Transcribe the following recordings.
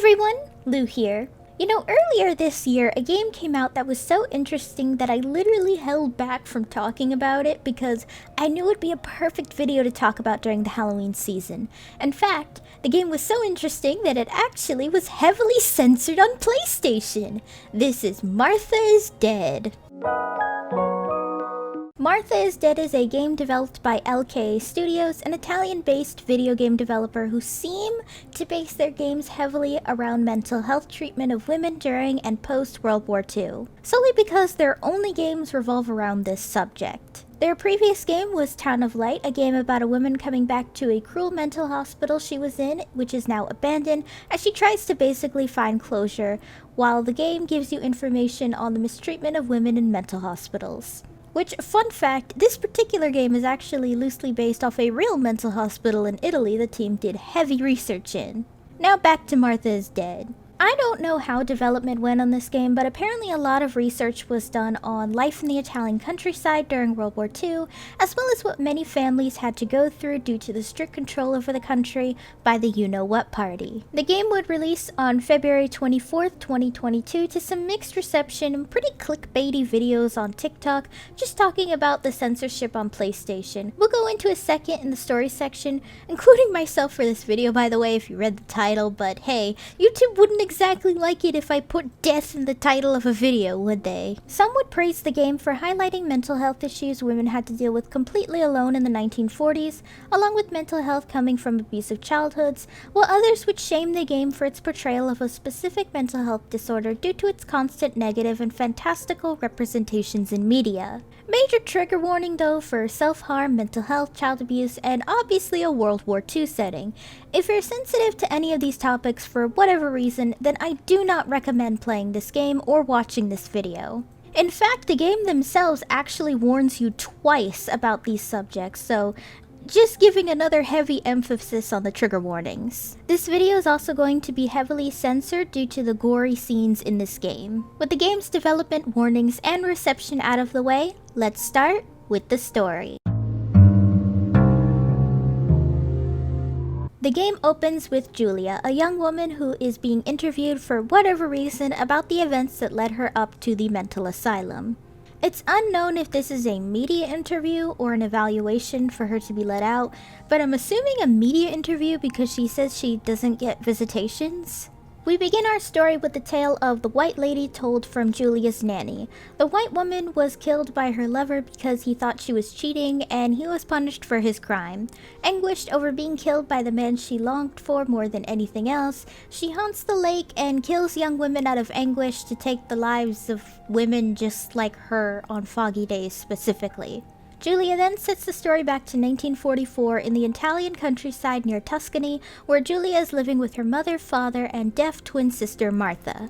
everyone, Lou here. You know, earlier this year, a game came out that was so interesting that I literally held back from talking about it because I knew it would be a perfect video to talk about during the Halloween season. In fact, the game was so interesting that it actually was heavily censored on PlayStation. This is Martha is Dead. Martha is Dead is a game developed by LK Studios, an Italian-based video game developer who seem to base their games heavily around mental health treatment of women during and post-World War II, solely because their only games revolve around this subject. Their previous game was Town of Light, a game about a woman coming back to a cruel mental hospital she was in, which is now abandoned, as she tries to basically find closure, while the game gives you information on the mistreatment of women in mental hospitals. Which, fun fact, this particular game is actually loosely based off a real mental hospital in Italy the team did heavy research in. Now back to Martha is Dead. I don't know how development went on this game, but apparently a lot of research was done on life in the Italian countryside during World War II, as well as what many families had to go through due to the strict control over the country by the you-know-what party. The game would release on February 24th, 2022 to some mixed reception and pretty clickbaity videos on TikTok, just talking about the censorship on PlayStation. We'll go into a second in the story section, including myself for this video by the way if you read the title, but hey, YouTube wouldn't exactly like it if I put death in the title of a video, would they? Some would praise the game for highlighting mental health issues women had to deal with completely alone in the 1940s, along with mental health coming from abusive childhoods, while others would shame the game for its portrayal of a specific mental health disorder due to its constant negative and fantastical representations in media. Major trigger warning though for self-harm, mental health, child abuse, and obviously a World War II setting. If you're sensitive to any of these topics for whatever reason, then I do not recommend playing this game or watching this video. In fact, the game themselves actually warns you twice about these subjects, so just giving another heavy emphasis on the trigger warnings. This video is also going to be heavily censored due to the gory scenes in this game. With the game's development warnings and reception out of the way, let's start with the story. The game opens with Julia, a young woman who is being interviewed for whatever reason about the events that led her up to the mental asylum. It's unknown if this is a media interview or an evaluation for her to be let out, but I'm assuming a media interview because she says she doesn't get visitations. We begin our story with the tale of the white lady told from Julia's nanny. The white woman was killed by her lover because he thought she was cheating and he was punished for his crime. Anguished over being killed by the man she longed for more than anything else, she haunts the lake and kills young women out of anguish to take the lives of women just like her on foggy days specifically. Julia then sets the story back to 1944 in the Italian countryside near Tuscany, where Julia is living with her mother, father, and deaf twin sister Martha.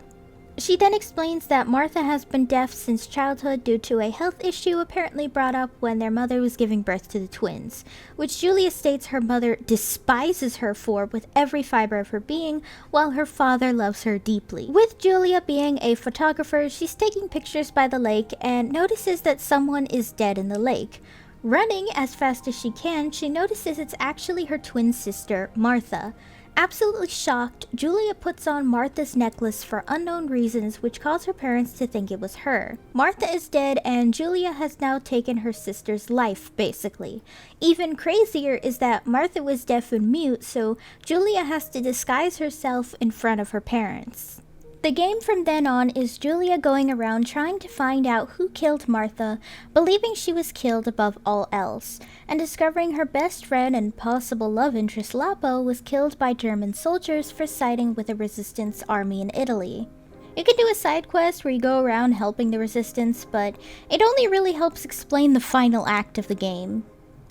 She then explains that Martha has been deaf since childhood due to a health issue apparently brought up when their mother was giving birth to the twins, which Julia states her mother despises her for with every fiber of her being, while her father loves her deeply. With Julia being a photographer, she's taking pictures by the lake and notices that someone is dead in the lake. Running as fast as she can, she notices it's actually her twin sister, Martha. Absolutely shocked, Julia puts on Martha's necklace for unknown reasons which cause her parents to think it was her. Martha is dead and Julia has now taken her sister's life, basically. Even crazier is that Martha was deaf and mute, so Julia has to disguise herself in front of her parents. The game from then on is Julia going around trying to find out who killed Martha, believing she was killed above all else, and discovering her best friend and possible love interest Lapo was killed by German soldiers for siding with the resistance army in Italy. You can do a side quest where you go around helping the resistance, but it only really helps explain the final act of the game.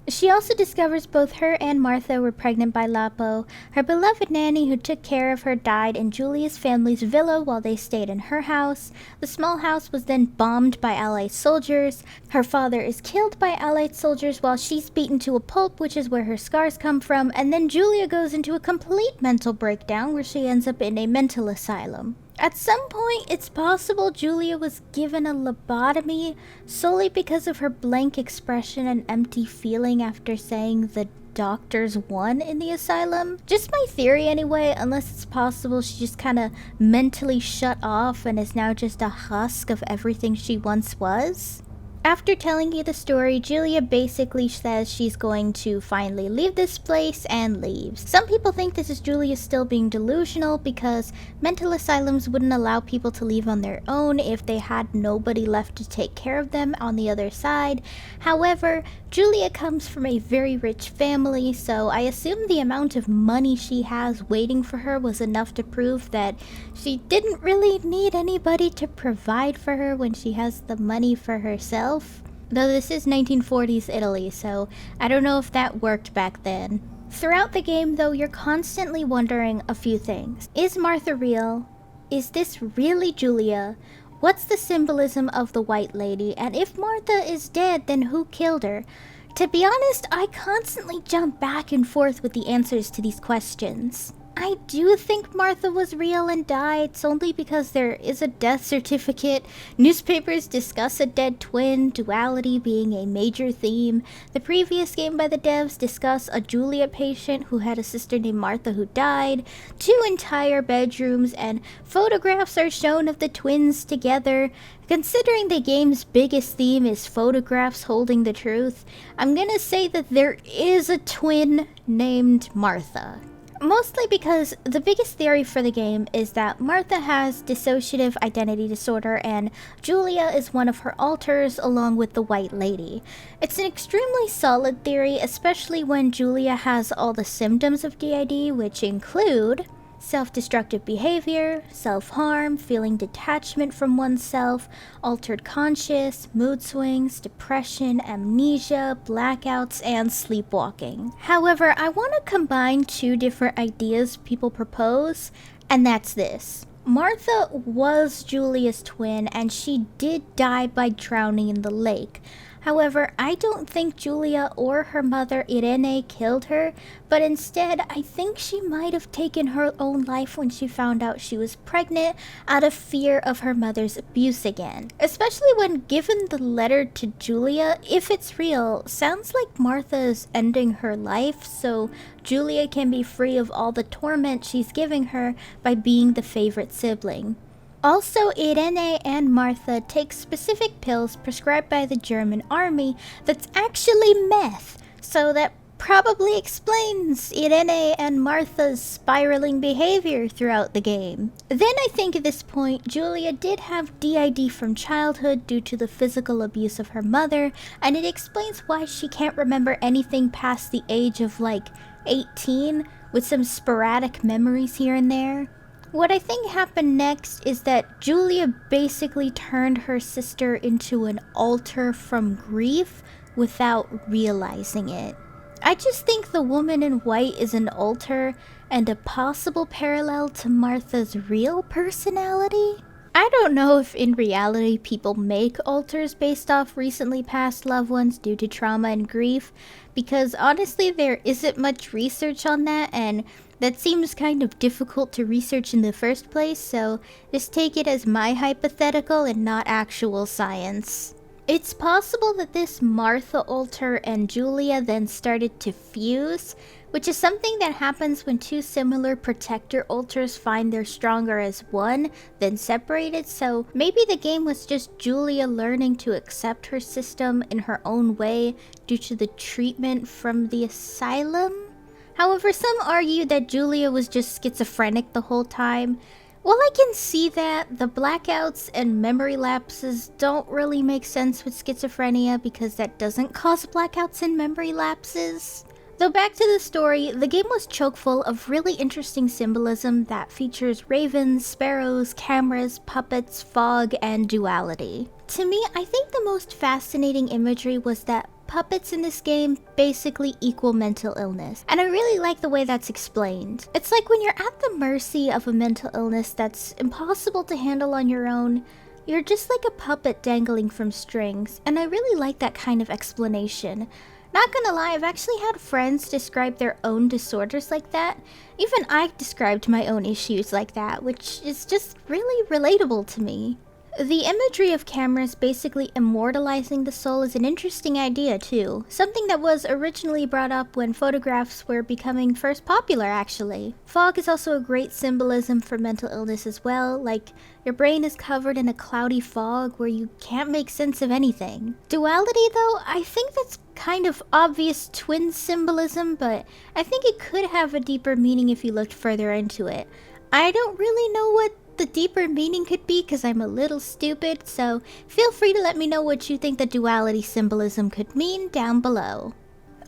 She also discovers both her and Martha were pregnant by Lapo. Her beloved nanny who took care of her died in Julia's family's villa while they stayed in her house. The small house was then bombed by Allied soldiers. Her father is killed by Allied soldiers while she's beaten to a pulp, which is where her scars come from, and then Julia goes into a complete mental breakdown where she ends up in a mental asylum. At some point, it's possible Julia was given a lobotomy solely because of her blank expression and empty feeling after saying the doctors won in the asylum. Just my theory anyway, unless it's possible she just kind of mentally shut off and is now just a husk of everything she once was. After telling you the story, Julia basically says she's going to finally leave this place and leaves. Some people think this is Julia still being delusional because mental asylums wouldn't allow people to leave on their own if they had nobody left to take care of them on the other side. However, Julia comes from a very rich family, so I assume the amount of money she has waiting for her was enough to prove that she didn't really need anybody to provide for her when she has the money for herself. Though this is 1940s Italy, so I don't know if that worked back then. Throughout the game, though, you're constantly wondering a few things. Is Martha real? Is this really Julia? What's the symbolism of the White Lady? And if Martha is dead, then who killed her? To be honest, I constantly jump back and forth with the answers to these questions. I do think Martha was real and died solely because there is a death certificate. Newspapers discuss a dead twin, duality being a major theme. The previous game by the devs discuss a Julia patient who had a sister named Martha who died. 2 entire bedrooms and photographs are shown of the twins together. Considering the game's biggest theme is photographs holding the truth, I'm gonna say that there is a twin named Martha. Mostly because the biggest theory for the game is that Martha has dissociative identity disorder and Julia is one of her alters along with the White Lady. It's an extremely solid theory, especially when Julia has all the symptoms of DID, which include self-destructive behavior, self-harm, feeling detachment from oneself, altered conscious, mood swings, depression, amnesia, blackouts, and sleepwalking. However, I want to combine 2 different ideas people propose, and that's this. Martha was Julia's twin, and she did die by drowning in the lake. However, I don't think Julia or her mother Irene killed her, but instead I think she might have taken her own life when she found out she was pregnant out of fear of her mother's abuse again. Especially when given the letter to Julia, if it's real, sounds like Martha is ending her life so Julia can be free of all the torment she's giving her by being the favorite sibling. Also, Irene and Martha take specific pills prescribed by the German army that's actually meth, so that probably explains Irene and Martha's spiraling behavior throughout the game. Then I think at this point, Julia did have DID from childhood due to the physical abuse of her mother, and it explains why she can't remember anything past the age of like 18, with some sporadic memories here and there. What I think happened next is that Julia basically turned her sister into an alter from grief without realizing it. I just think the woman in white is an alter and a possible parallel to Martha's real personality. I don't know if in reality people make alters based off recently passed loved ones due to trauma and grief, because honestly there isn't much research on that, and that seems kind of difficult to research in the first place, so just take it as my hypothetical and not actual science. It's possible that this Martha alter and Julia then started to fuse, which is something that happens when 2 similar protector alters find they're stronger as one, then separated, so maybe the game was just Julia learning to accept her system in her own way due to the treatment from the asylum? However, some argue that Julia was just schizophrenic the whole time. While I can see that, the blackouts and memory lapses don't really make sense with schizophrenia because that doesn't cause blackouts and memory lapses. Though back to the story, the game was chock full of really interesting symbolism that features ravens, sparrows, cameras, puppets, fog, and duality. To me, I think the most fascinating imagery was that puppets in this game basically equal mental illness, and I really like the way that's explained. It's like when you're at the mercy of a mental illness that's impossible to handle on your own, you're just like a puppet dangling from strings, and I really like that kind of explanation. Not gonna lie, I've actually had friends describe their own disorders like that. Even I described my own issues like that, which is just really relatable to me. The imagery of cameras basically immortalizing the soul is an interesting idea too, something that was originally brought up when photographs were becoming first popular actually. Fog is also a great symbolism for mental illness as well, like your brain is covered in a cloudy fog where you can't make sense of anything. Duality though, I think that's kind of obvious twin symbolism, but I think it could have a deeper meaning if you looked further into it. I don't really know what the deeper meaning could be because I'm a little stupid, so feel free to let me know what you think the duality symbolism could mean down below.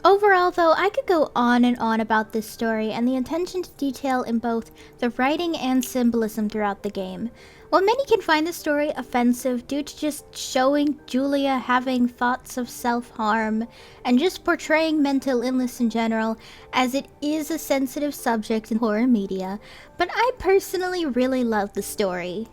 Overall though, I could go on and on about this story and the attention to detail in both the writing and symbolism throughout the game. While many can find the story offensive due to just showing Julia having thoughts of self-harm and just portraying mental illness in general, as it is a sensitive subject in horror media, but I personally really love the story.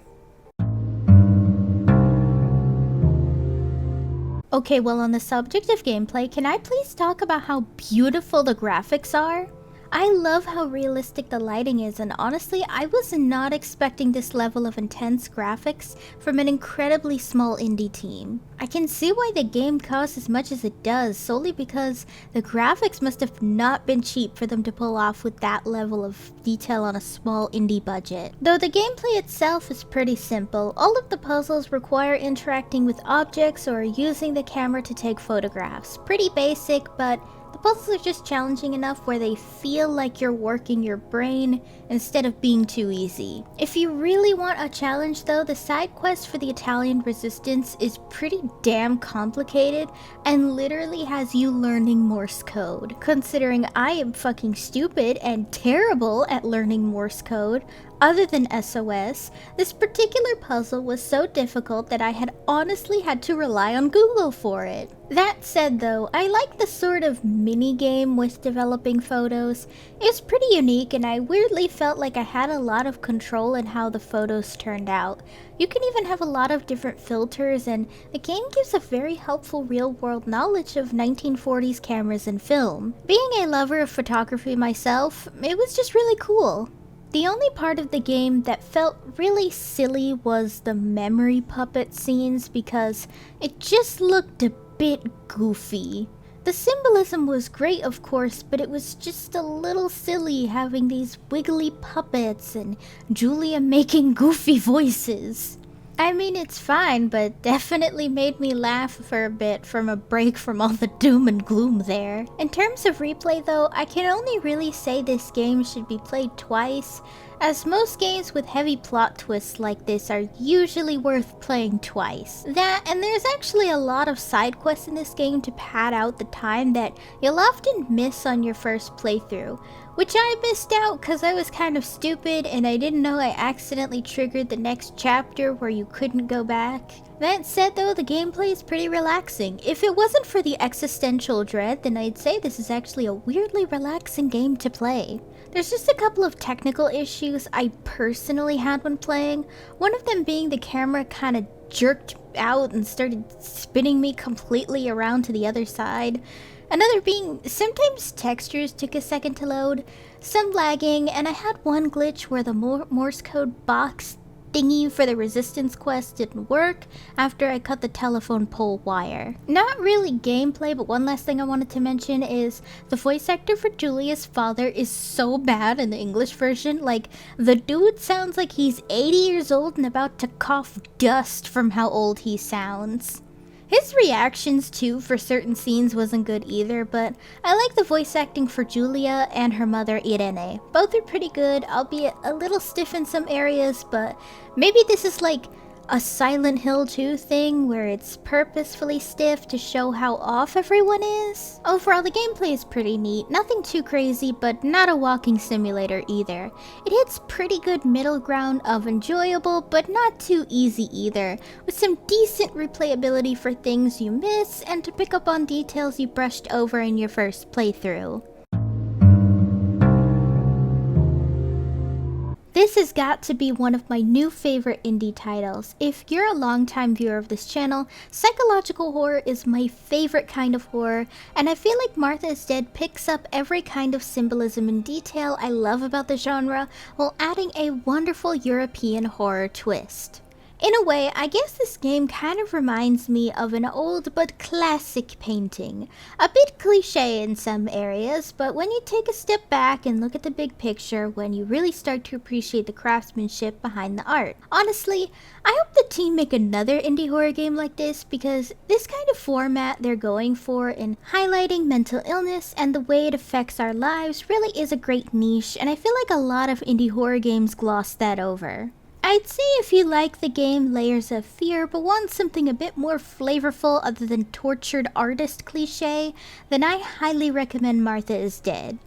Okay, well, on the subject of gameplay, can I please talk about how beautiful the graphics are? I love how realistic the lighting is, and honestly, I was not expecting this level of intense graphics from an incredibly small indie team. I can see why the game costs as much as it does, solely because the graphics must have not been cheap for them to pull off with that level of detail on a small indie budget. Though the gameplay itself is pretty simple, all of the puzzles require interacting with objects or using the camera to take photographs. Pretty basic, but the puzzles are just challenging enough where they feel like you're working your brain instead of being too easy. If you really want a challenge though, the side quest for the Italian resistance is pretty damn complicated and literally has you learning Morse code. Considering I am fucking stupid and terrible at learning Morse code, other than SOS, this particular puzzle was so difficult that I had honestly had to rely on Google for it. That said though, I like the sort of mini-game with developing photos. It was pretty unique and I weirdly felt like I had a lot of control in how the photos turned out. You can even have a lot of different filters, and the game gives a very helpful real-world knowledge of 1940s cameras and film. Being a lover of photography myself, it was just really cool. The only part of the game that felt really silly was the memory puppet scenes because it just looked a bit goofy. The symbolism was great of course, but it was just a little silly having these wiggly puppets and Julia making goofy voices. I mean, it's fine, but definitely made me laugh for a bit from a break from all the doom and gloom there. In terms of replay though, I can only really say this game should be played twice, as most games with heavy plot twists like this are usually worth playing twice. That, and there's actually a lot of side quests in this game to pad out the time that you'll often miss on your first playthrough, which I missed out because I was kind of stupid and I didn't know I accidentally triggered the next chapter where you couldn't go back. That said though, the gameplay is pretty relaxing. If it wasn't for the existential dread, then I'd say this is actually a weirdly relaxing game to play. There's just a couple of technical issues I personally had when playing, one of them being the camera kind of jerked out and started spinning me completely around to the other side. Another being, sometimes textures took a second to load, some lagging, and I had one glitch where the Morse code box thingy for the resistance quest didn't work after I cut the telephone pole wire. Not really gameplay, but one last thing I wanted to mention is the voice actor for Julia's father is so bad in the English version. Like, the dude sounds like he's 80 years old and about to cough dust from how old he sounds. His reactions too for certain scenes wasn't good either, but I like the voice acting for Julia and her mother Irene. Both are pretty good, albeit a little stiff in some areas, but maybe this is like a Silent Hill 2 thing where it's purposefully stiff to show how off everyone is. Overall, the gameplay is pretty neat, nothing too crazy, but not a walking simulator either. It hits pretty good middle ground of enjoyable, but not too easy either, with some decent replayability for things you miss and to pick up on details you brushed over in your first playthrough. This has got to be one of my new favorite indie titles. If you're a longtime viewer of this channel, psychological horror is my favorite kind of horror, and I feel like Martha is Dead picks up every kind of symbolism and detail I love about the genre while adding a wonderful European horror twist. In a way, I guess this game kind of reminds me of an old but classic painting. A bit cliche in some areas, but when you take a step back and look at the big picture, when you really start to appreciate the craftsmanship behind the art. Honestly, I hope the team make another indie horror game like this, because this kind of format they're going for in highlighting mental illness and the way it affects our lives really is a great niche, and I feel like a lot of indie horror games gloss that over. I'd say if you like the game Layers of Fear but want something a bit more flavorful other than tortured artist cliche, then I highly recommend Martha is Dead.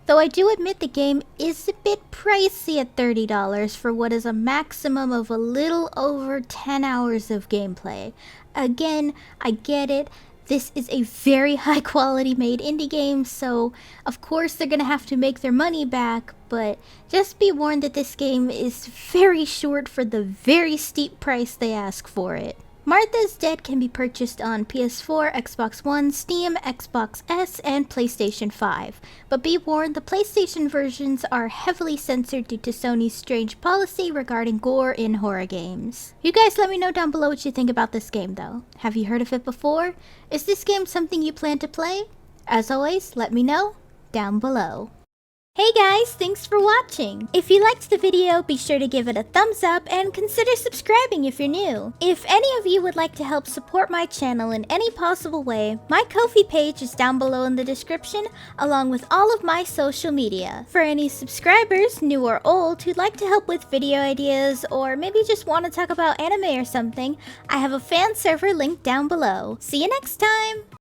Though I do admit the game is a bit pricey at $30 for what is a maximum of a little over 10 hours of gameplay. Again, I get it. This is a very high quality made indie game, so of course they're gonna have to make their money back, but just be warned that this game is very short for the very steep price they ask for it. Martha's Dead can be purchased on PS4, Xbox One, Steam, Xbox S, and PlayStation 5. But be warned, the PlayStation versions are heavily censored due to Sony's strange policy regarding gore in horror games. You guys let me know down below what you think about this game though. Have you heard of it before? Is this game something you plan to play? As always, let me know down below. Hey guys, thanks for watching! If you liked the video, be sure to give it a thumbs up and consider subscribing if you're new. If any of you would like to help support my channel in any possible way, my Ko-fi page is down below in the description, along with all of my social media. For any subscribers, new or old, who'd like to help with video ideas, or maybe just want to talk about anime or something, I have a fan server linked down below. See you next time!